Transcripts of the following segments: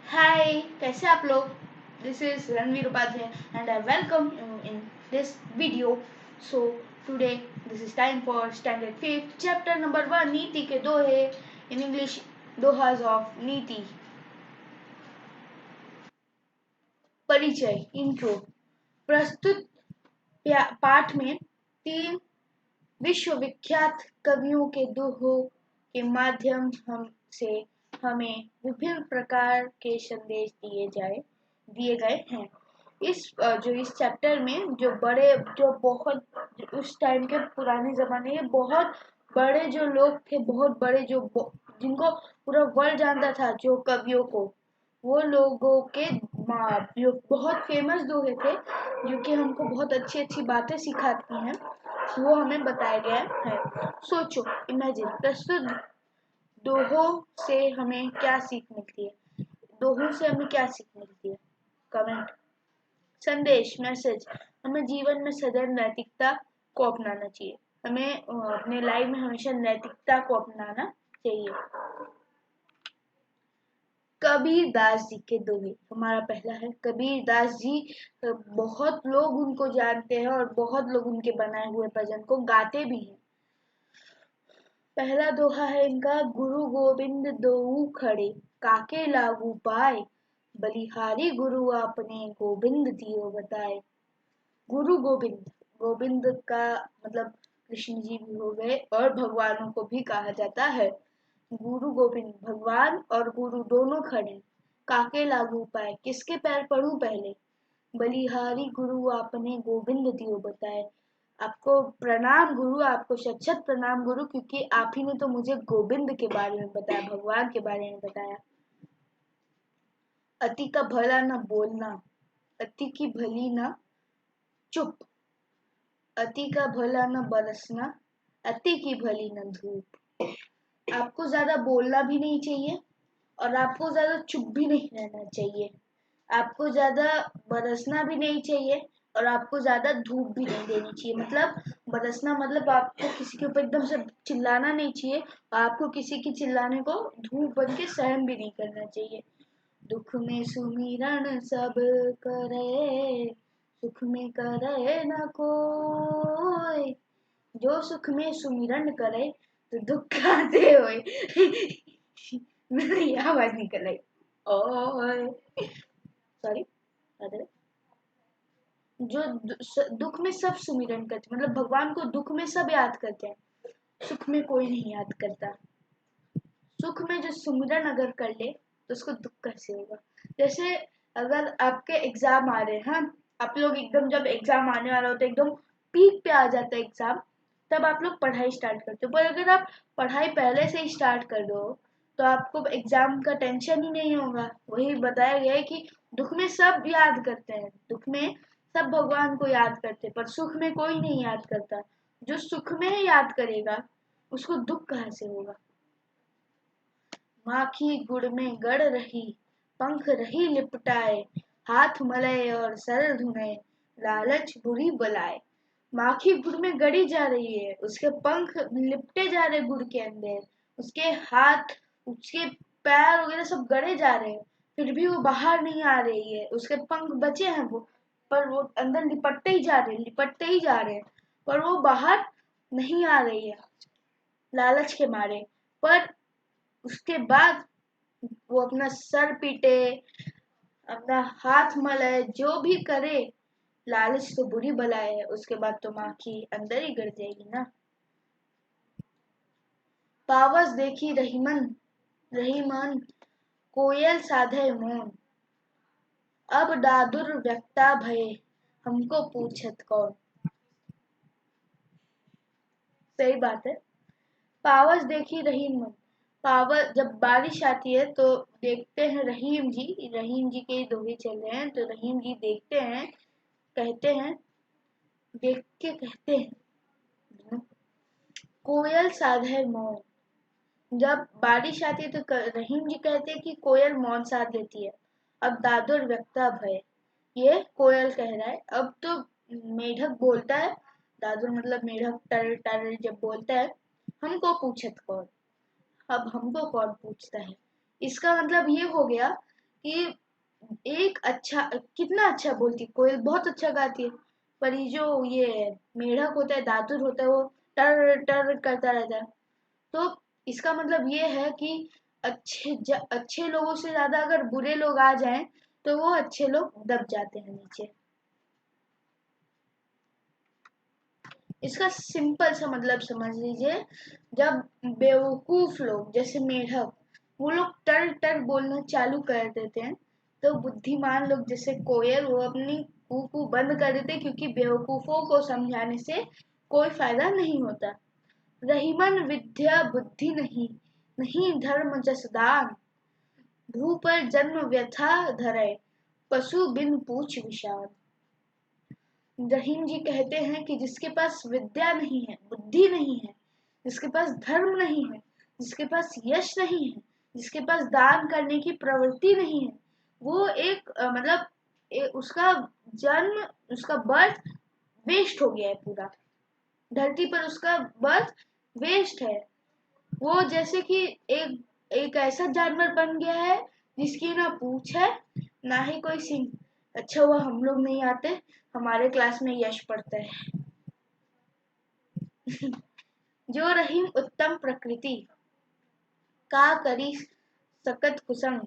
हाय, कैसे आप लोग? This is Ranveer Upadhyay and I welcome you in this video. So today this is time for standard fifth chapter number 1 नीति के दोहे in English. दोहाज of नीति. परिचय इंट्रो. प्रस्तुत पाठ में तीन विश्वविख्यात कवियों के दोहों के माध्यम से हमें विभिन्न प्रकार के संदेश दिए गए हैं. इस चैप्टर में जो बहुत उस टाइम के पुराने जमाने के बहुत बड़े जो लोग थे, बहुत बड़े जिनको पूरा वर्ल्ड जानता था, जो कवियों को, वो लोगों के जो बहुत फेमस दोहे थे, जो कि हमको बहुत अच्छी अच्छी बातें सिखाती हैं, वो हमें बताया गया है. सोचो, इमेजिन, प्रस्तुत दोहों से हमें क्या सीख मिलती है. दोहों से हमें क्या सीख मिलती है? कमेंट. संदेश, मैसेज. हमें जीवन में सदैव नैतिकता को अपनाना चाहिए. हमें अपने लाइफ में हमेशा नैतिकता को अपनाना चाहिए. कबीर दास जी के दोहे. हमारा पहला है कबीर दास जी. बहुत लोग उनको जानते हैं और बहुत लोग उनके बनाए हुए भजन को गाते भी हैं. पहला दोहा है इनका. गुरु गोविंद दोऊ खड़े, काके लागू पाए, बलिहारी गुरु आपने गोविंद दियो बताए. गुरु गोविंद. गोविंद का मतलब कृष्ण जी भी हो गए और भगवानों को भी कहा जाता है. गुरु गोविंद, भगवान और गुरु दोनों खड़े. काके लागू पाए, किसके पैर पढ़ूं पहले. बलिहारी गुरु आपने गोविंद दियो बताए. आपको प्रणाम गुरु, आपको शत शत प्रणाम गुरु, क्योंकि आप ही ने तो मुझे गोविंद के बारे में बताया, भगवान के बारे में बताया. अति का भला न बोलना, अति की भली न चुप. अति का भला न बरसना, अति की भली न धूप. आपको ज्यादा बोलना भी नहीं चाहिए और आपको ज्यादा चुप भी नहीं रहना चाहिए. आपको ज्यादा बरसना भी नहीं चाहिए और आपको ज्यादा धूप भी नहीं देनी चाहिए. मतलब बरसना मतलब आपको किसी के ऊपर एकदम से चिल्लाना नहीं चाहिए और आपको किसी की चिल्लाने को धूप बन के सहन भी नहीं करना चाहिए. दुख में सुमिरन सब करे, सुख में करे न कोई. जो सुख में सुमिरन करे तो दुख काते होए. मेरी आवाज निकल आई. ओए, सॉरी. जो दुख में सब सुमिरन करते, मतलब भगवान को दुख में सब याद करते हैं, सुख में कोई नहीं याद करता. सुख में जो सुमिरन अगर कर ले तो उसको दुख कैसे होगा. जैसे अगर आपके एग्जाम आ रहे हैं, हाँ, आप लोग एकदम जब एग्जाम आने वाला होता है, एकदम पीक पे आ जाता है एग्जाम, तब आप लोग पढ़ाई स्टार्ट करते हो. पर अगर आप पढ़ाई पहले से ही स्टार्ट कर दो तो आपको एग्जाम का टेंशन ही नहीं होगा. वही बताया गया है कि दुख में सब याद करते हैं, दुख में सब भगवान को याद करते हैं, पर सुख में कोई नहीं याद करता. जो सुख में याद करेगा उसको दुख कहाँ से होगा. माखी गुड़ में गड़ रही, पंख रही लिपटाए, हाथ मलय और सर धुने, लालच बुरी बलाए. माखी गुड़ में गड़ी जा रही है, उसके पंख लिपटे जा रहे गुड़ के अंदर, उसके हाथ, उसके पैर वगैरह सब गड़े जा रहे हैं, फिर भी वो बाहर नहीं आ रही है. उसके पंख बचे हैं वो, पर वो अंदर लिपटते ही जा रहे हैं, पर वो बाहर नहीं आ रही है लालच के मारे. पर उसके बाद वो अपना सर पीटे, अपना हाथ मले, जो भी करे, लालच तो बुरी बला है. उसके बाद तो माखी अंदर ही गिर जाएगी ना. पावस देखी रहीमन, कोयल साधे मौन, अब दादुर व्यक्ता भये, हमको पूछत कौन. सही बात है. पावस देखी रहीमन. पावस, जब बारिश आती है तो देखते हैं रहीम जी के दोहे चल रहे हैं, तो रहीम जी देखते हैं, कहते हैं, देख के कहते हैं, कोयल साधे मौन. जब बारिश आती है तो रहीम जी कहते हैं कि कोयल मौन साध लेती है. अब दादुर व्यक्ता भय, ये कोयल कह रहा है. अब तो मेढक बोलता है. दादुर मतलब मेढक, टर टर जब बोलता है, हमको पूछत कौन. अब हमको कौन पूछता है. इसका मतलब ये हो गया कि एक अच्छा, कितना अच्छा बोलती, कोयल बहुत अच्छा गाती है, पर ये जो ये मेढक होता है, दातुर होता है, वो टर टर करता रहता है। तो इसका मतलब ये है कि अच्छे लोगों से ज्यादा अगर बुरे लोग आ जाएं तो वो अच्छे लोग दब जाते हैं नीचे। इसका सिंपल सा मतलब समझ लीजिए, जब बेवकूफ लोग जैसे मेढक वो लोग टर टर बोलना चालू कर देते हैं, तो बुद्धिमान लोग जैसे कोयल वो अपनी कू कू बंद कर देते हैं, क्योंकि बेवकूफों को समझाने से कोई फायदा नहीं होता। रहीमन विद्या बुद्धि नहीं, नहीं धर्म जसदान, भू पर जन्म व्यथा धरे, पशु बिन पूछ विषाद। रहीम जी कहते हैं कि जिसके पास विद्या नहीं है, बुद्धि नहीं है, जिसके पास धर्म नहीं है, जिसके पास यश नहीं है, जिसके पास दान करने की प्रवृत्ति नहीं है, वो एक मतलब उसका जन्म, उसका बर्थ वेस्ट हो गया है पूरा। धरती पर उसका बर्थ वेस्ट है। वो जैसे कि एक एक ऐसा जानवर बन गया है जिसकी ना पूंछ है, ना ही कोई सिंग। अच्छा हुआ हम लोग नहीं आते, हमारे क्लास में यश पढ़ता है। जो रहीम उत्तम प्रकृति का करी सकत कुसंग,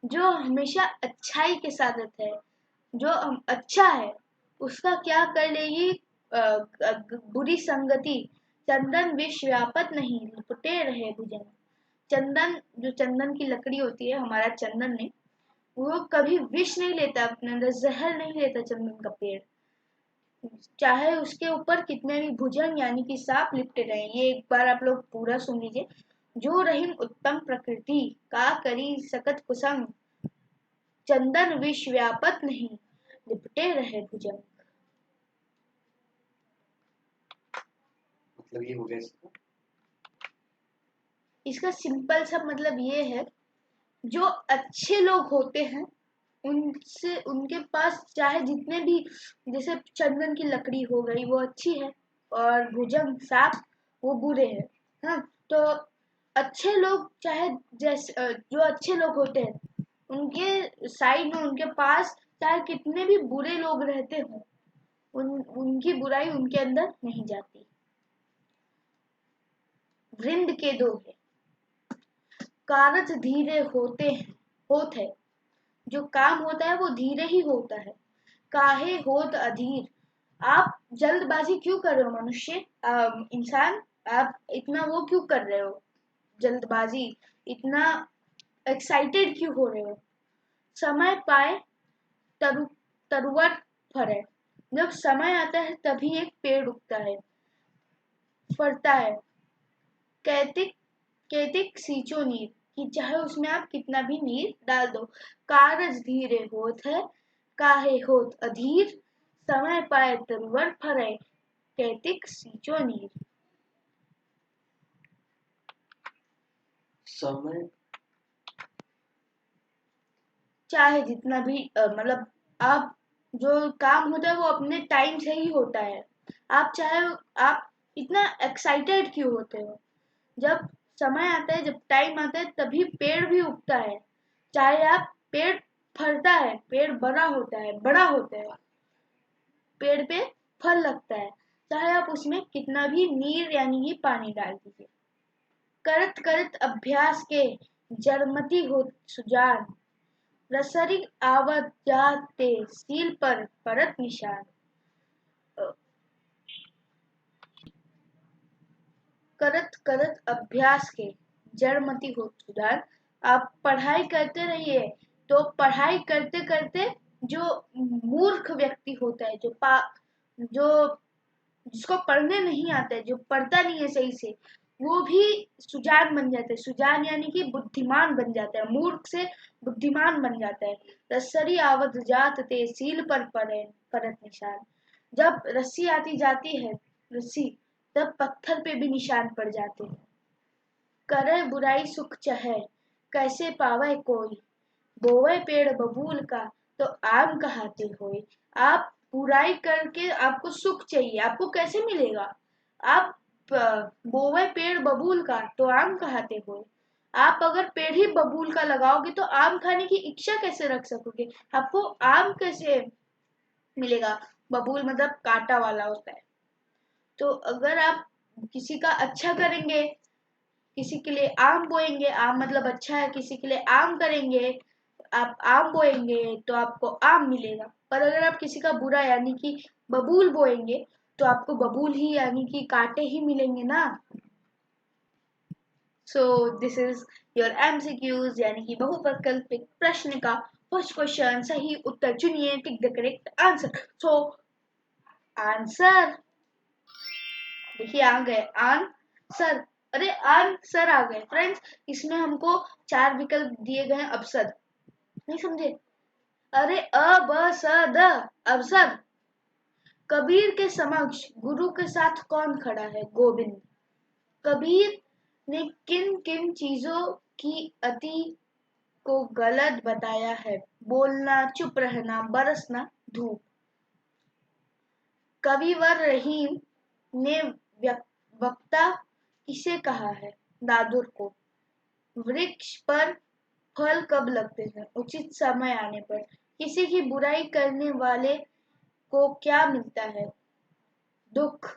जो हमेशा अच्छाई के साथ रहता है, जो अच्छा है उसका क्या कर लेगी बुरी संगति। चंदन विष व्यापत नहीं, लिपटे रहे भुजंग। चंदन, जो चंदन की लकड़ी होती है, हमारा चंदन ने, वो कभी विष नहीं लेता अपने अंदर, जहर नहीं लेता चंदन का पेड़, चाहे उसके ऊपर कितने भी भुजंग यानी कि सांप लिपटे रहे। ये एक बार आप लोग पूरा सुन लीजिए। जो रहीम उत्तम प्रकृति का करी सकत कुसंग, चंदन विष व्यापत नहीं, लिपटे रहे भुजंग। मतलब ये हो गया इसका। इसका सिंपल सा मतलब ये है, जो अच्छे लोग होते हैं उनसे, उनके पास चाहे जितने भी, जैसे चंदन की लकड़ी हो गई वो अच्छी है, और भुजंग सांप वो बुरे हैं। हाँ, तो अच्छे लोग चाहे जैसे जो अच्छे लोग होते हैं उनके साइड में, उनके पास चाहे कितने भी बुरे लोग रहते हो, उनकी बुराई उनके अंदर नहीं जाती। वृंद के दोहे, कारज धीरे होते जो काम होता है वो धीरे ही होता है। काहे होत अधीर, आप जल्दबाजी क्यों कर रहे हो मनुष्य, इंसान, आप इतना वो क्यों कर रहे हो, जल्दबाजी, इतना एक्साइटेड क्यों हो रहे हो। समय पाए तरु तरुवर फरे, जब समय आता है तभी एक पेड़ उगता है, फरता है। कैतिक कैतिक सींचो नीर, कि चाहे उसमें आप कितना भी नीर डाल दो। कारज धीरे होत है, काहे होत अधीर, समय पाए तरुवर फरे, कैतिक सींचो नीर। समय चाहे जितना भी मतलब आप, जो काम होता है वो अपने टाइम से ही होता है। आप चाहे, आप इतना एक्साइटेड क्यों होते हो, जब समय आता है, जब टाइम आता है तभी पेड़ भी उगता है। चाहे आप, पेड़ फलता है, पेड़ बड़ा होता है, पेड़ पे फल लगता है, चाहे आप उसमें कितना भी नीर यानी कि पानी डाल दीजिए। करत करत अभ्यास के जड़मति हो सुजान, रसरी आवत जाते सील पर परत निशान। करत करत अभ्यास के जड़मति हो सुधार, आप पढ़ाई करते रहिए। तो पढ़ाई करते करते जो मूर्ख व्यक्ति होता है, जो जिसको पढ़ने नहीं आता है, जो पढ़ता नहीं है सही से, वो भी सुजान बन जाता है। सुजान यानी कि बुद्धिमान बन जाता है, मूर्ख से बुद्धिमान बन जाता है। रसरी आवत जात ते सील पर पड़े परत निशान, जब रस्सी आती जाती है, रस्सी, तब पत्थर पे भी निशान पड़ जाते हैं। करे बुराई सुख चहे, कैसे पावे कोई, बोवे पेड़ बबूल का, तो आम कहाते होए। आप बुराई करके आपको सुख चाहिए, आपको कैसे मिलेगा। आप बोवे पेड़ बबूल का, तो आम कहाते होए। आप अगर पेड़ ही बबूल का लगाओगे तो आम खाने की इच्छा कैसे रख सकोगे? आपको आम कैसे मिलेगा? बबूल मतलब कांटा वाला होता है। तो अगर आप किसी का अच्छा करेंगे, किसी के लिए आम बोएंगे, आम मतलब अच्छा है, किसी के लिए आम करेंगे, आप आम बोएंगे तो आपको आम मिलेगा। पर अगर आप किसी का बुरा यानी कि बबूल बोएंगे तो आपको बबूल ही यानी कि कांटे ही मिलेंगे ना। So this is your MCQs यानी कि बहुवैकल्पिक प्रश्न का फर्स्ट क्वेश्चन। सही उत्तर चुनिए, tick the correct answer. So answer देखिए आ गए आंसर। अरे आंसर आ गए फ्रेंड्स। इसमें हमको 4 विकल्प दिए गए हैं अपसद, नहीं समझे? अरे अ ब स द अवसर। कबीर के समक्ष गुरु के साथ कौन खड़ा है? गोविंद। कबीर ने किन किन चीजों की अति को गलत बताया है? बोलना, चुप रहना, बरसना, धूप। कविवर रहीम ने वक्ता किसे कहा है? दादुर को। वृक्ष पर फल कब लगते हैं? उचित समय आने पर। किसी की बुराई करने वाले को क्या मिलता है? दुख।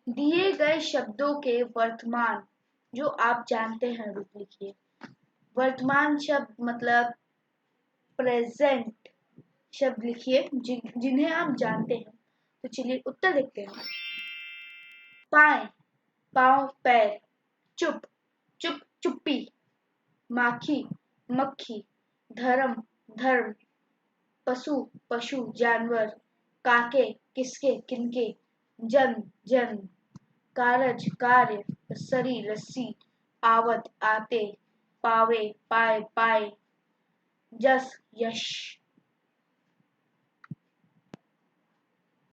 दिए गए शब्दों के वर्तमान जो आप जानते हैं रूप लिखिए। वर्तमान शब्द मतलब प्रेजेंट शब्द लिखिए जिन्हें आप जानते हैं। तो चलिए उत्तर देखते हैं। पाए, पाँव, पैर। चुप, चुप, चुप्पी। माखी, मक्खी। धर्म, धर्म। पशु, पशु, जानवर। काके, किसके, किनके। जन, जन। कारज, कार्य। रस्सी, रस्सी। आवत, आते। पावे, पाए, पाए। जस, यश।